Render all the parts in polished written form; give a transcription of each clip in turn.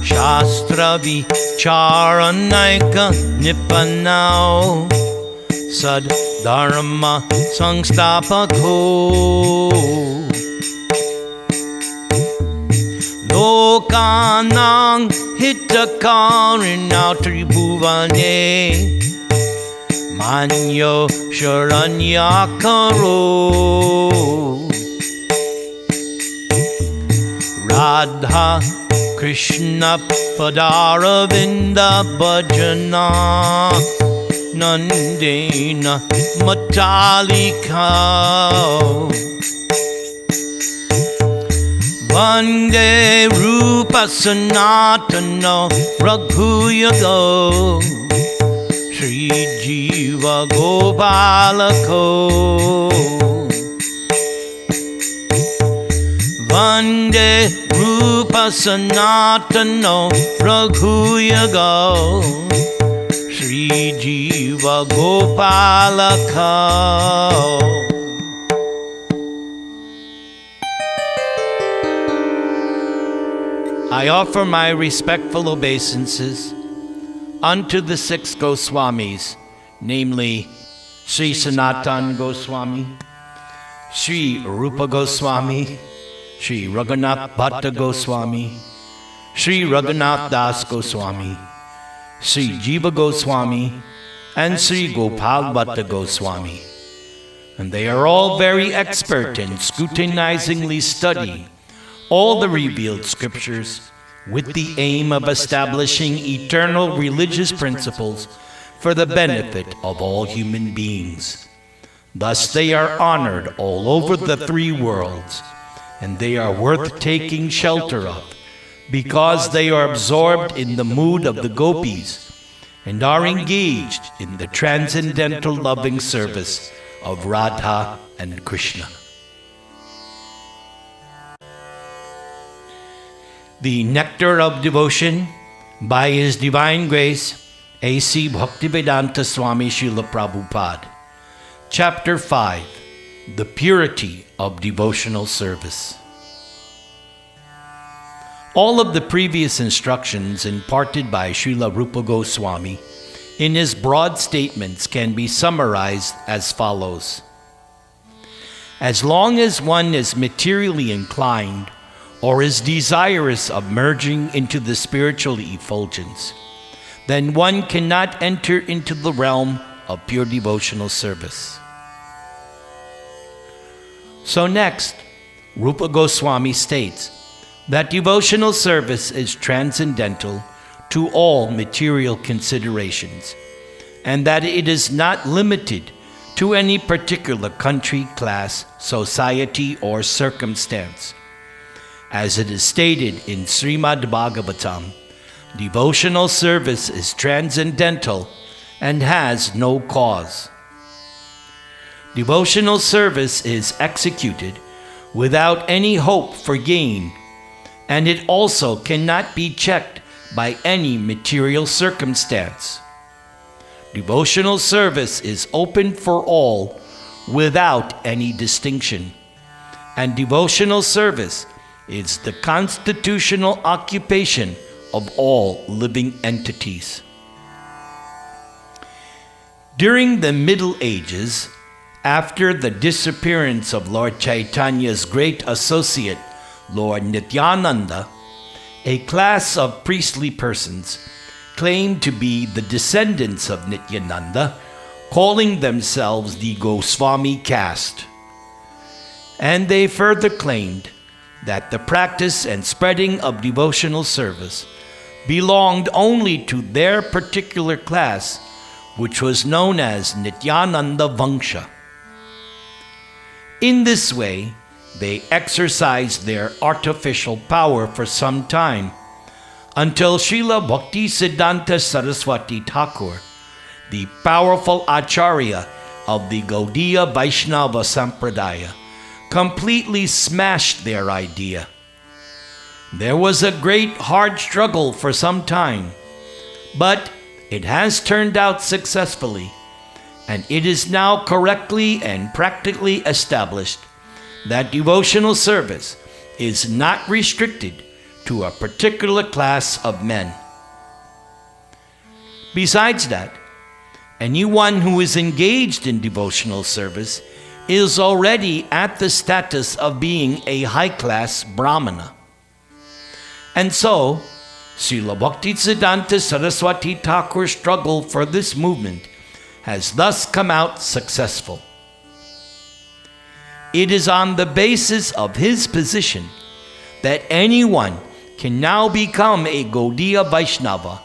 Shastra Vicharanaika Nipanao Sad Dharma Sangstapako Lokanang Hitakarina Tribhuvane Manyo Sharanyakaro Radha Krishna Padaravinda Bhajana Nandena Matalika Vande Rupa Sanatana Raghuyado Sri Jiva Gopalako Vande Rupa Sanatana Raghuyago Sri Jiva Gopalaka. I offer my respectful obeisances unto the six Goswamis, namely Sri Sanatan Goswami, Sri Rupa Goswami, Sri Raghunath Bhatta Goswami, Sri Raghunath Das Goswami, Sri Jiva Goswami, and Sri Gopal Bhatta Goswami. And they are all very expert in scrutinizingly studying all the revealed scriptures with the aim of establishing eternal religious principles for the benefit of all human beings. Thus they are honored all over the three worlds, and they are worth taking shelter of, because they are absorbed in the mood of the gopis and are engaged in the transcendental loving service of Radha and Krishna. The Nectar of Devotion, by His Divine Grace, A.C. Bhaktivedanta Swami Srila Prabhupada. Chapter 5, The Purity of Devotional Service. All of the previous instructions imparted by Srila Rupa Goswami in his broad statements can be summarized as follows. As long as one is materially inclined or is desirous of merging into the spiritual effulgence, then one cannot enter into the realm of pure devotional service. So next, Rupa Goswami states that devotional service is transcendental to all material considerations, and that it is not limited to any particular country, class, society, or circumstance. As it is stated in Srimad Bhagavatam, devotional service is transcendental and has no cause. Devotional service is executed without any hope for gain, and it also cannot be checked by any material circumstance. Devotional service is open for all without any distinction, and devotional service is the constitutional occupation of all living entities. During the Middle Ages, after the disappearance of Lord Chaitanya's great associate, Lord Nityananda, a class of priestly persons claimed to be the descendants of Nityananda, calling themselves the Goswami caste. And they further claimed that the practice and spreading of devotional service belonged only to their particular class, which was known as Nityananda Vangsha. In this way, they exercised their artificial power for some time, until Srila Bhaktisiddhanta Saraswati Thakur, the powerful Acharya of the Gaudiya Vaishnava Sampradaya, completely smashed their idea. There was a great hard struggle for some time, but it has turned out successfully, and it is now correctly and practically established that devotional service is not restricted to a particular class of men. Besides that, anyone who is engaged in devotional service is already at the status of being a high-class Brahmana. And so, Srila Bhaktisiddhanta Saraswati Thakur's struggle for this movement has thus come out successful. It is on the basis of his position that anyone can now become a Gaudiya Vaishnava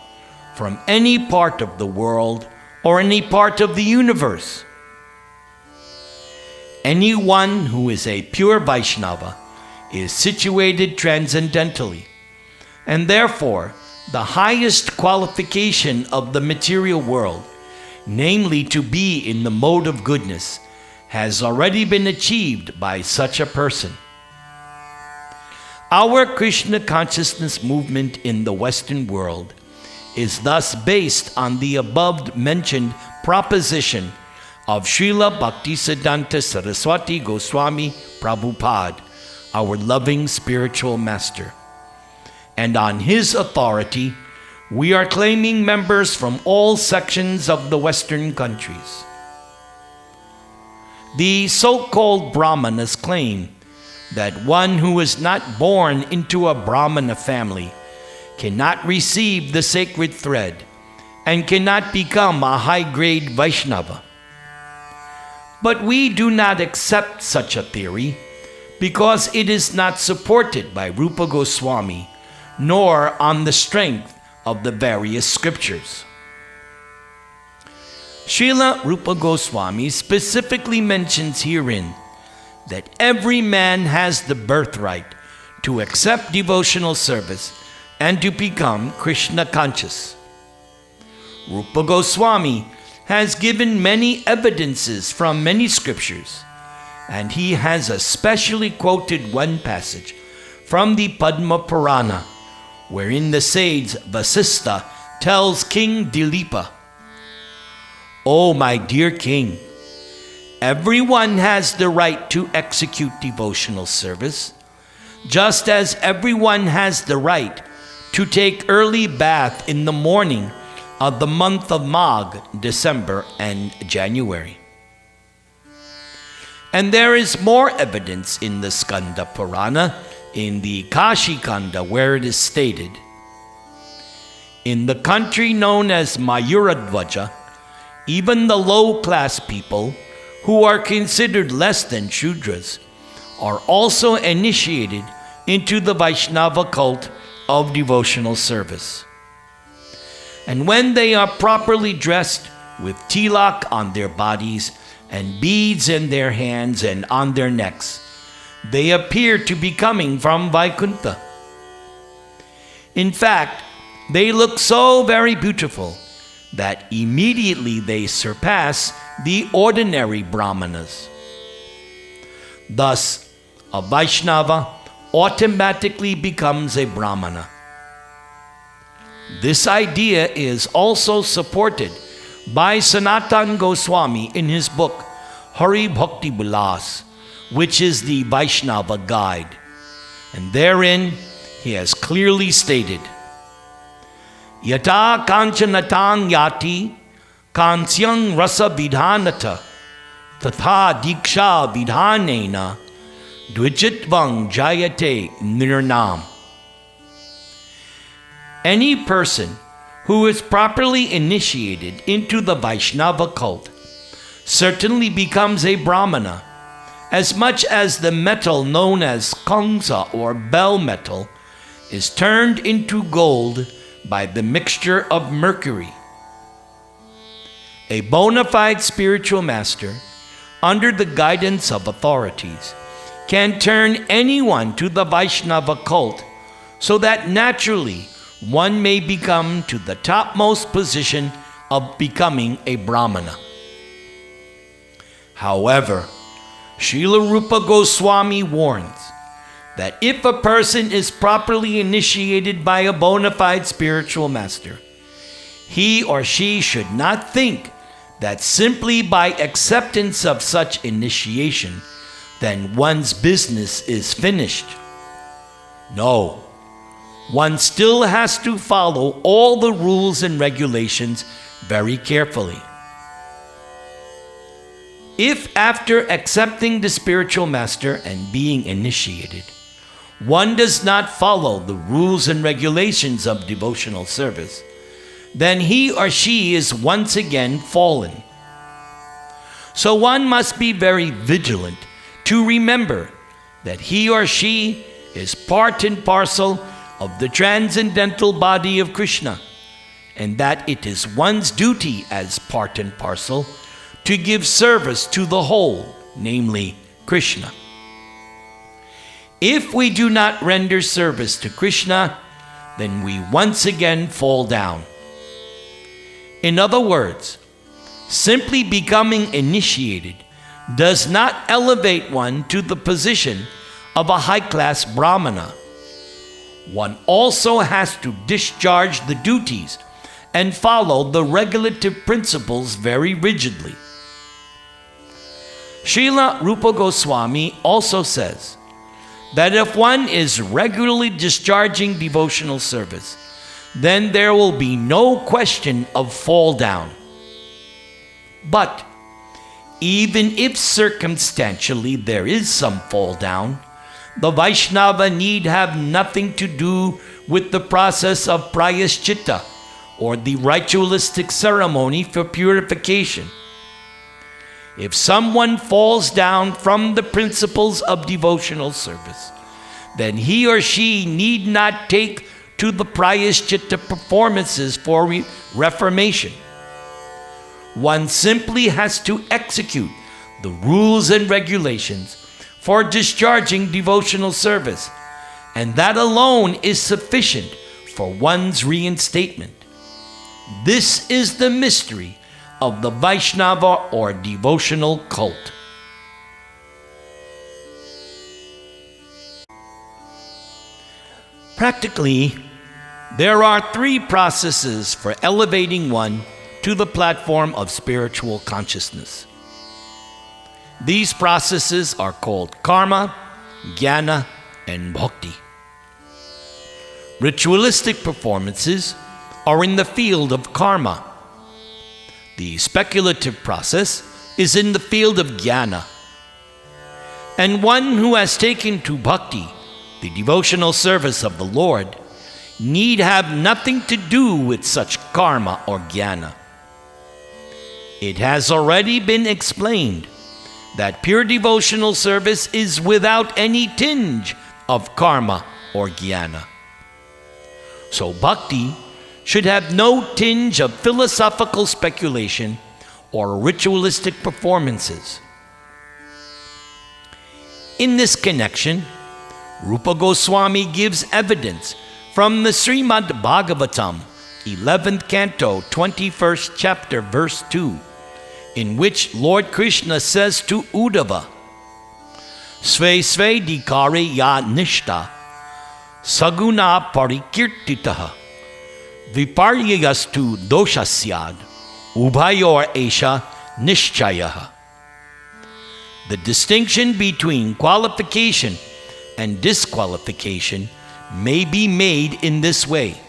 from any part of the world or any part of the universe. Anyone who is a pure Vaishnava is situated transcendentally, and therefore the highest qualification of the material world, namely to be in the mode of goodness, has already been achieved by such a person. Our Krishna consciousness movement in the Western world is thus based on the above mentioned proposition of Srila Bhaktisiddhanta Saraswati Goswami Prabhupada, our loving spiritual master. And on his authority, we are claiming members from all sections of the Western countries. The so-called Brahmanas claim that one who is not born into a Brahmana family cannot receive the sacred thread and cannot become a high-grade Vaishnava. But we do not accept such a theory because it is not supported by Rupa Goswami nor on the strength of the various scriptures. Srila Rupa Goswami specifically mentions herein that every man has the birthright to accept devotional service and to become Krishna conscious. Rupa Goswami has given many evidences from many scriptures, and he has especially quoted one passage from the Padma Purana, wherein the sage Vasistha tells King Dilipa, "O my dear king, everyone has the right to execute devotional service, just as everyone has the right to take early bath in the morning of the month of Magh, December and January." And there is more evidence in the Skanda Purana, in the Kashi Kanda, where it is stated, "In the country known as Mayuradvaja, even the low-class people, who are considered less than Shudras, are also initiated into the Vaishnava cult of devotional service. And when they are properly dressed with tilak on their bodies and beads in their hands and on their necks, they appear to be coming from Vaikuntha. In fact, they look so very beautiful that immediately they surpass the ordinary Brahmanas. Thus, a Vaishnava automatically becomes a Brahmana. This idea is also supported by Sanatan Goswami in his book Hari Bhakti Vilas, which is the Vaishnava Guide. And therein he has clearly stated, "Yata kanchanatang yati kansyang rasa vidhanata tatha diksha vidhanena dvijitvam jayate nirnam." Any person who is properly initiated into the Vaishnava cult certainly becomes a Brahmana, as much as the metal known as kangsa or bell metal is turned into gold by the mixture of mercury. A bona fide spiritual master, under the guidance of authorities, can turn anyone to the Vaishnava cult so that naturally one may become to the topmost position of becoming a Brahmana. However, Srila Rupa Goswami warns that if a person is properly initiated by a bona fide spiritual master, he or she should not think that simply by acceptance of such initiation, then one's business is finished. No, one still has to follow all the rules and regulations very carefully. If after accepting the spiritual master and being initiated, one does not follow the rules and regulations of devotional service, then he or she is once again fallen. So one must be very vigilant to remember that he or she is part and parcel of the transcendental body of Krishna, and that it is one's duty as part and parcel to give service to the whole, namely Krishna. If we do not render service to Krishna, then we once again fall down. In other words, simply becoming initiated does not elevate one to the position of a high-class brahmana. One also has to discharge the duties and follow the regulative principles very rigidly. Srila Rupa Goswami also says that if one is regularly discharging devotional service, then there will be no question of fall down. But even if circumstantially there is some fall down, the Vaishnava need have nothing to do with the process of prayaschitta, or the ritualistic ceremony for purification. If someone falls down from the principles of devotional service, then he or she need not take to the prayaschitta performances for reformation. One simply has to execute the rules and regulations for discharging devotional service, and that alone is sufficient for one's reinstatement. This is the mystery of the Vaishnava or devotional cult. Practically, there are three processes for elevating one to the platform of spiritual consciousness. These processes are called karma, jnana, and bhakti. Ritualistic performances are in the field of karma. The speculative process is in the field of jnana. And one who has taken to bhakti, the devotional service of the Lord, need have nothing to do with such karma or jnana. It has already been explained that pure devotional service is without any tinge of karma or jnana. So bhakti should have no tinge of philosophical speculation or ritualistic performances. In this connection, Rupa Goswami gives evidence from the Srimad Bhagavatam, 11th canto, 21st chapter, verse 2, in which Lord Krishna says to Uddhava, Sve sve dikare ya nishta, saguna parikirtitaha, viparyastu doshasyad, ubhayor esha nishchayaha. The distinction between qualification and disqualification may be made in this way.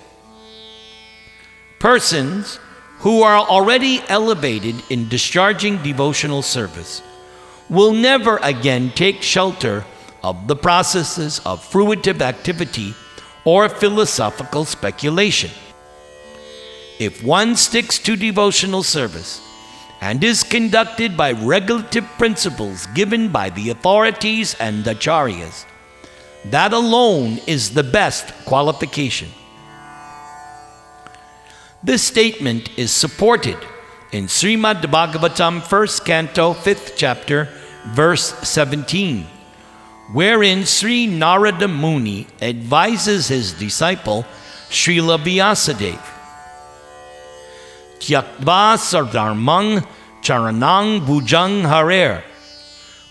Persons who are already elevated in discharging devotional service will never again take shelter of the processes of fruitive activity or philosophical speculation. If one sticks to devotional service and is conducted by regulative principles given by the authorities and the acharyas, that alone is the best qualification. This statement is supported in Srimad Bhagavatam, 1st canto, 5th chapter, verse 17, wherein Sri Narada Muni advises his disciple, Srila Vyasadeva, Tyaktva sardharmang charanang bhujang harer,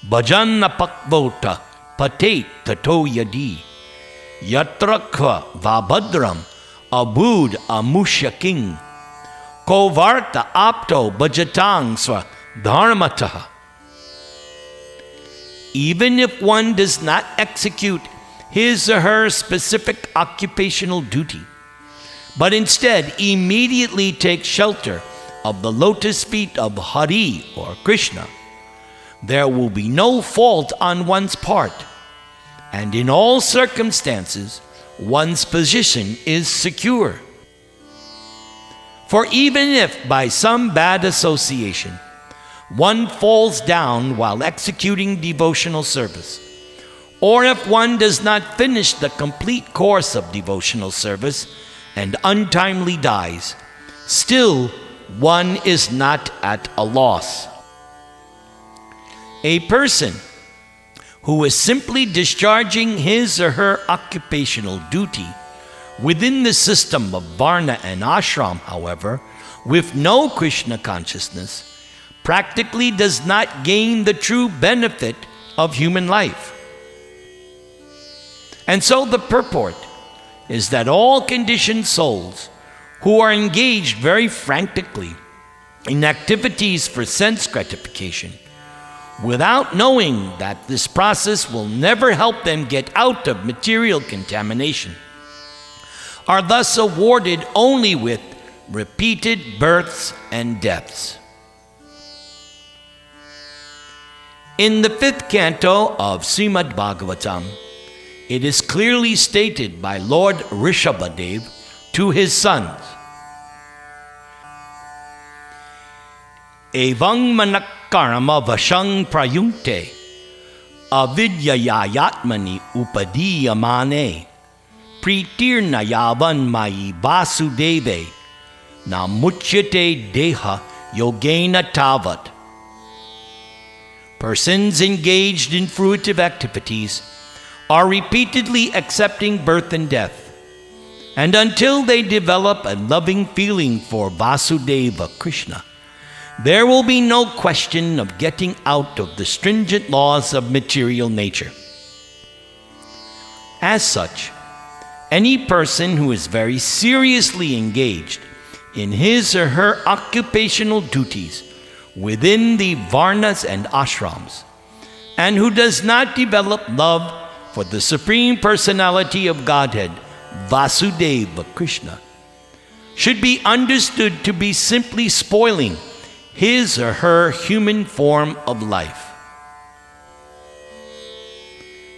bhajan napakvota patet tato yadi, yatrakva vabhadram abud amushya king, kovarta apto bhajatang sva dharmataha. Even if one does not execute his or her specific occupational duty, but instead immediately take shelter of the lotus feet of Hari or Krishna, there will be no fault on one's part, and in all circumstances, one's position is secure. For even if by some bad association one falls down while executing devotional service, or if one does not finish the complete course of devotional service and untimely dies, still one is not at a loss. A person who is simply discharging his or her occupational duty within the system of Varna and Ashram, however, with no Krishna consciousness, practically does not gain the true benefit of human life. And so the purport is that all conditioned souls who are engaged very frantically in activities for sense gratification, without knowing that this process will never help them get out of material contamination, are thus awarded only with repeated births and deaths. In the 5th canto of Srimad Bhagavatam, it is clearly stated by Lord Rishabhadev to his sons, Evang manakkarama vashang prayunkte avidyayatmani upadiyamane pritirna yavan mayi vasudeve namuchyate deha yogena tavat. Persons engaged in fruitive activities are repeatedly accepting birth and death, and until they develop a loving feeling for Vasudeva Krishna, there will be no question of getting out of the stringent laws of material nature. As such, any person who is very seriously engaged in his or her occupational duties within the Varnas and Ashrams, and who does not develop love for the Supreme Personality of Godhead, Vasudeva Krishna, should be understood to be simply spoiling his or her human form of life.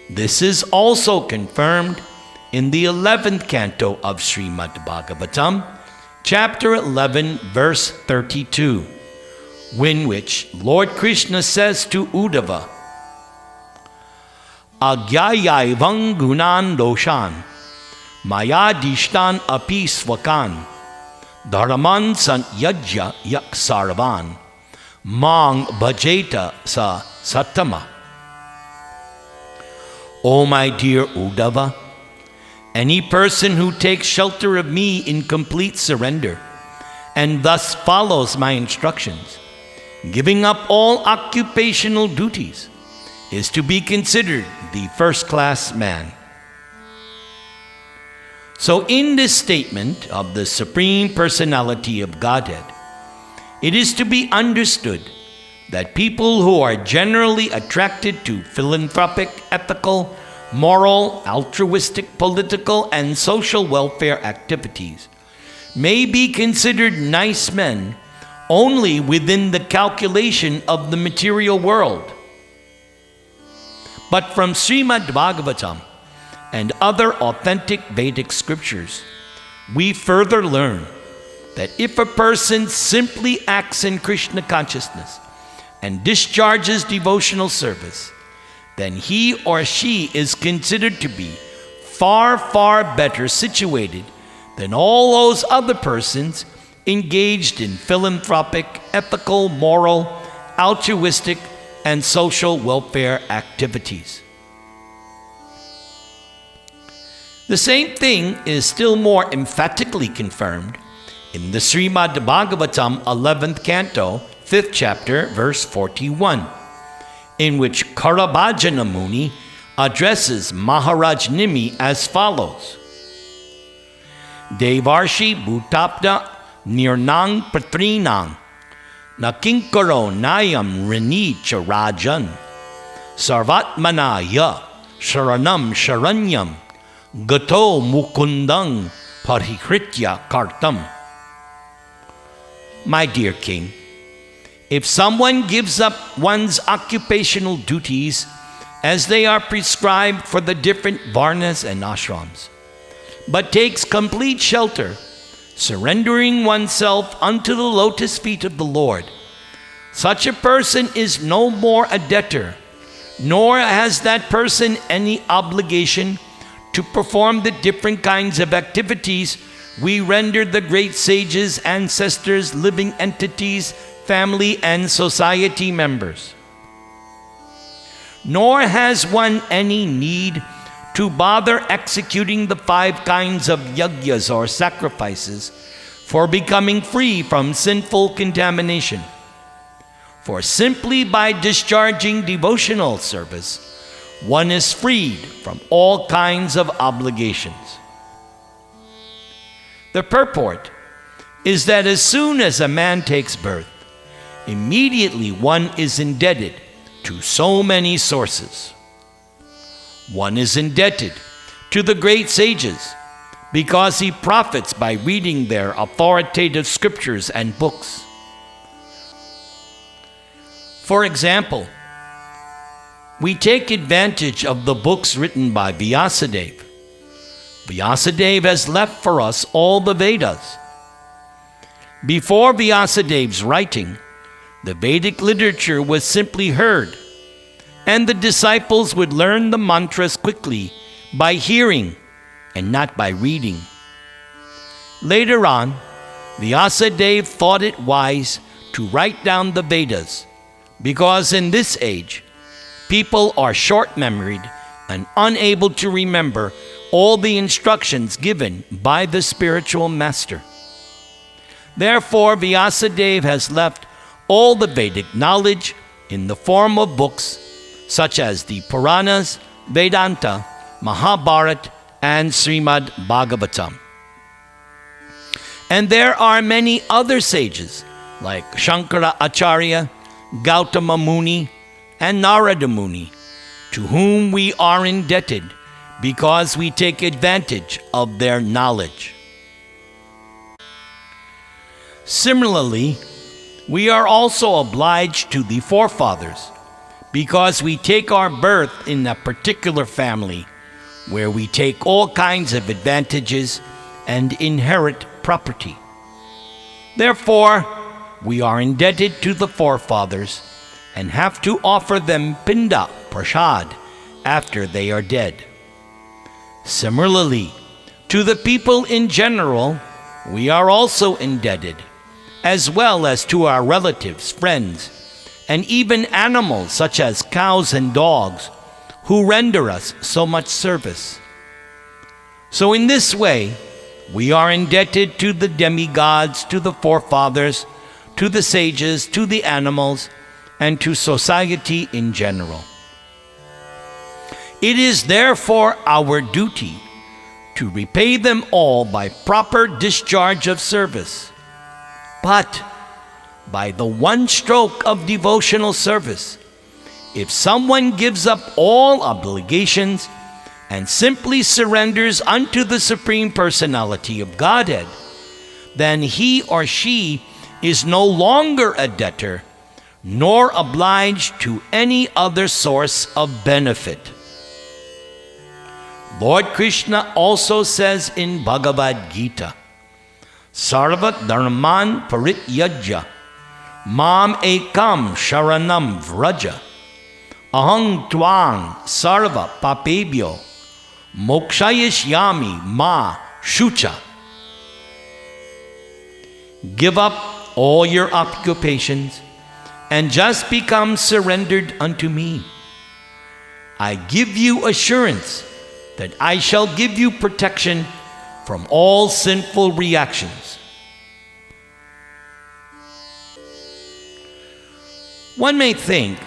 This is also confirmed in the 11th canto of Srimad Bhagavatam, chapter 11, verse 32, in which Lord Krishna says to Uddhava, Agyayaivam gunan doshan mayadishtan api swakan dharaman sanyajya yak sarvan mang bhajeta sa sattama. O my dear Uddhava, any person who takes shelter of me in complete surrender and thus follows my instructions, giving up all occupational duties, is to be considered the first-class man. So in this statement of the Supreme Personality of Godhead, it is to be understood that people who are generally attracted to philanthropic, ethical, moral, altruistic, political, and social welfare activities may be considered nice men only within the calculation of the material world. But from Srimad Bhagavatam and other authentic Vedic scriptures, we further learn that if a person simply acts in Krishna consciousness and discharges devotional service, then he or she is considered to be far, far better situated than all those other persons engaged in philanthropic, ethical, moral, altruistic, and social welfare activities. The same thing is still more emphatically confirmed in the Srimad Bhagavatam 11th canto, 5th chapter, verse 41, in which Karabhajana Muni addresses Maharaj Nimi as follows: Devarshi Bhutapda Nirnang Patrinang Nakinkaro Nayam Rini Charajan Sarvatmanaya sharanam sharanyam, gato mukundang parihritya kartam. My dear king, if someone gives up one's occupational duties as they are prescribed for the different varnas and ashrams, but takes complete shelter, surrendering oneself unto the lotus feet of the Lord, such a person is no more a debtor, nor has that person any obligation to perform the different kinds of activities we render the great sages, ancestors, living entities, family, and society members. Nor has one any need to bother executing the 5 kinds of yagyas or sacrifices for becoming free from sinful contamination. For simply by discharging devotional service, one is freed from all kinds of obligations. The purport is that as soon as a man takes birth, immediately one is indebted to so many sources. One is indebted to the great sages because he profits by reading their authoritative scriptures and books. For example, we take advantage of the books written by Vyasadeva. Vyasadeva has left for us all the Vedas. Before Vyasadeva's writing, the Vedic literature was simply heard, and the disciples would learn the mantras quickly by hearing and not by reading. Later on, Vyasadeva thought it wise to write down the Vedas, because in this age, people are short-memoried and unable to remember all the instructions given by the spiritual master. Therefore, Vyasadeva has left all the Vedic knowledge in the form of books such as the Puranas, Vedanta, Mahabharata, and Srimad Bhagavatam. And there are many other sages like Shankara Acharya, Gautama Muni, and Narada Muni, to whom we are indebted because we take advantage of their knowledge. Similarly, we are also obliged to the forefathers because we take our birth in a particular family where we take all kinds of advantages and inherit property. Therefore, we are indebted to the forefathers and have to offer them pinda, prasad, after they are dead. Similarly, to the people in general, we are also indebted, as well as to our relatives, friends, and even animals such as cows and dogs, who render us so much service. So in this way, we are indebted to the demigods, to the forefathers, to the sages, to the animals, and to society in general. It is therefore our duty to repay them all by proper discharge of service. But by the one stroke of devotional service, if someone gives up all obligations and simply surrenders unto the Supreme Personality of Godhead, then he or she is no longer a debtor, nor obliged to any other source of benefit. Lord Krishna also says in Bhagavad Gita, Sarva dharman parityajya, mam ekam sharanam vraja, ahang tvang sarva papebhyo, mokshayishyami ma shucha. Give up all your occupations and just become surrendered unto me. I give you assurance that I shall give you protection from all sinful reactions. One may think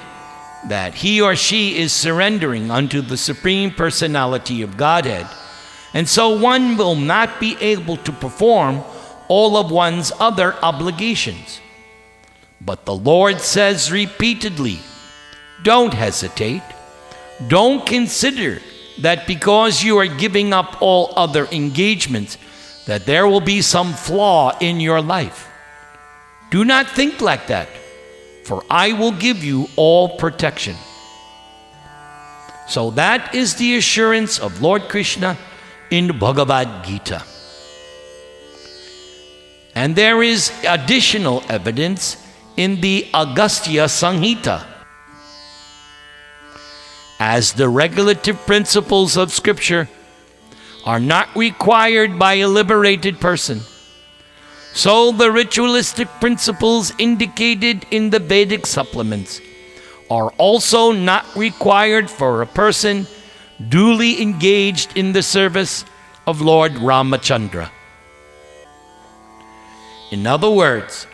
that he or she is surrendering unto the Supreme Personality of Godhead, and so one will not be able to perform all of one's other obligations. But the Lord says repeatedly, don't hesitate, Don't consider that because you are giving up all other engagements, that there will be some flaw in your life. Do not think like that, for I will give you all protection. So that is the assurance of Lord Krishna in the Bhagavad Gita. And there is additional evidence in the Agastya Samhita. As the regulative principles of Scripture are not required by a liberated person, so the ritualistic principles indicated in the Vedic supplements are also not required for a person duly engaged in the service of Lord Ramachandra. In other words,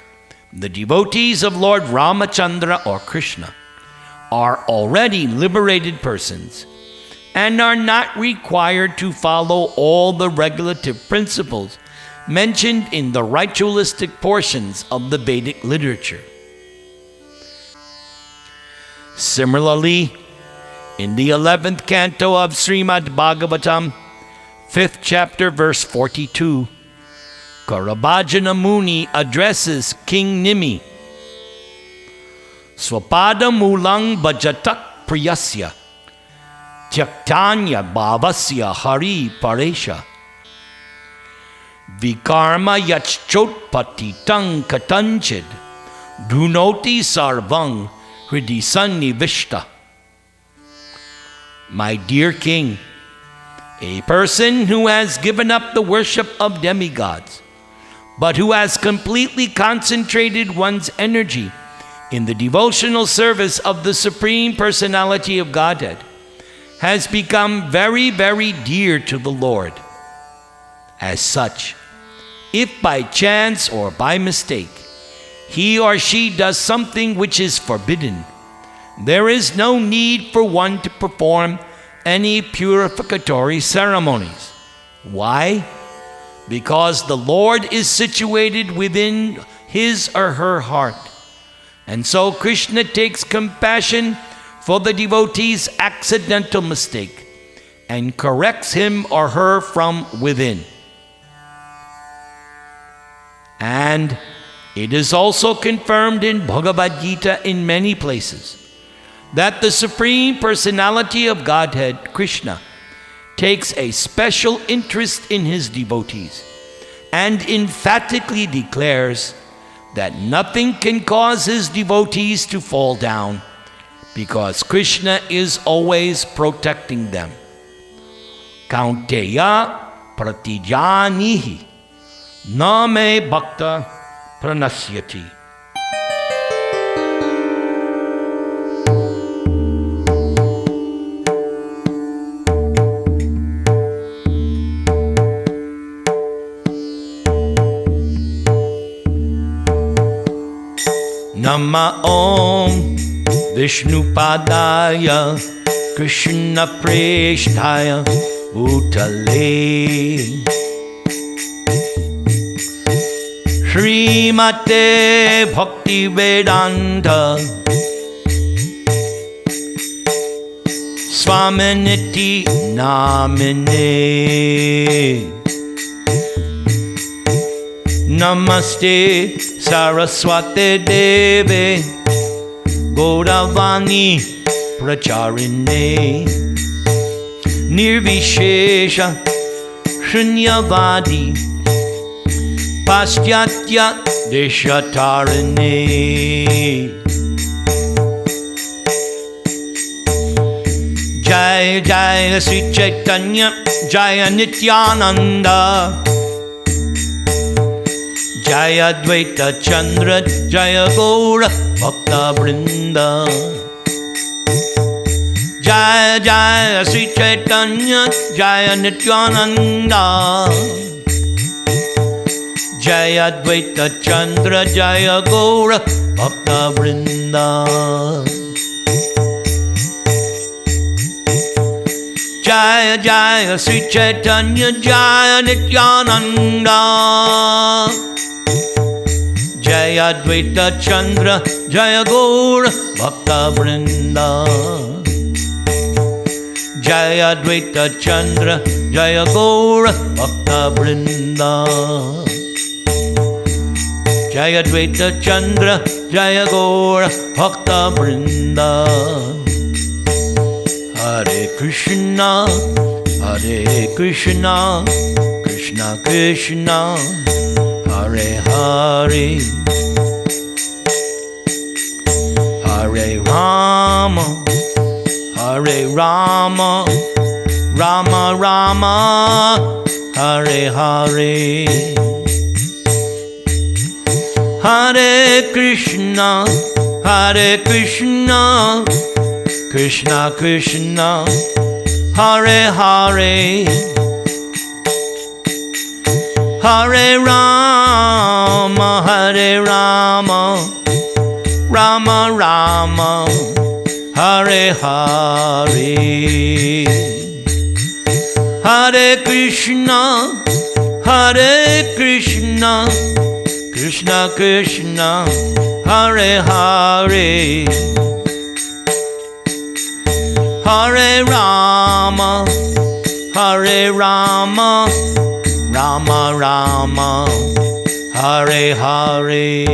the devotees of Lord Ramachandra or Krishna are already liberated persons and are not required to follow all the regulative principles mentioned in the ritualistic portions of the Vedic literature. Similarly, in the 11th canto of Srimad Bhagavatam, 5th chapter, verse 42, Karabhajana Muni addresses King Nimi. Swapada mulang bhajatak priyasya, tyaktanya bhavasya hari paresha, vikarma yachchotpatitang katanchid, dunoti sarvang hridi sannivishta. My dear king, a person who has given up the worship of demigods, but who has completely concentrated one's energy in the devotional service of the Supreme Personality of Godhead, has become very, very dear to the Lord. As such, if by chance or by mistake he or she does something which is forbidden, there is no need for one to perform any purificatory ceremonies. Why? Because the Lord is situated within his or her heart. And so Krishna takes compassion for the devotee's accidental mistake and corrects him or her from within. And it is also confirmed in Bhagavad Gita in many places that the Supreme Personality of Godhead, Krishna, takes a special interest in his devotees and emphatically declares that nothing can cause his devotees to fall down because Krishna is always protecting them. Kaunteya pratijanihi na me bhakta pranasyati. Nama Om Vishnupadaya Krishna Preshtaya Bhutale Srimate Bhakti Vedanta Swaminiti Namine Namaste Saraswate Deve Gauravani Pracharine Nirvishesha Shunyavadi Paschatya Deshatarine. Jai Jai Sri Chaitanya Jaya Nityananda Jaya Dvaita Chandra Jaya Gaura Bhakta Vrinda. Jaya Jaya Sri Chaitanya Jaya Nityananda Jaya Dvaita Chandra Jaya Gaura Bhakta Vrinda. Jaya Jaya Sri Chaitanya Jaya Nityananda Jaya Dvaita Chandra Jaya Gaura Bhakta Vrinda. Jaya Dvaita Chandra, Jaya Gaura Bhakta Vrinda. Jaya Dvaita Chandra, Jaya Gaura Bhakta Vrinda. Hare Krishna, Hare Krishna, Krishna Krishna, Hare Hare, Hare Rama, Hare Rama, Rama Rama, Hare Hare. Hare Krishna, Hare Krishna, Krishna Krishna, Hare Hare, Hare Rama, Hare Rama, Rama Rama, Hare Hare. Hare Krishna, Hare Krishna, Krishna Krishna, Hare Hare, Hare Rama, Hare Rama, Rama Rama, Hare Hare.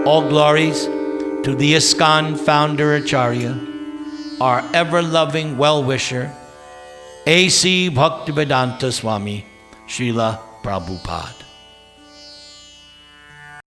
All glories to the ISKCON founder Acharya, our ever-loving well-wisher, A.C. Bhaktivedanta Swami, Srila Prabhupada.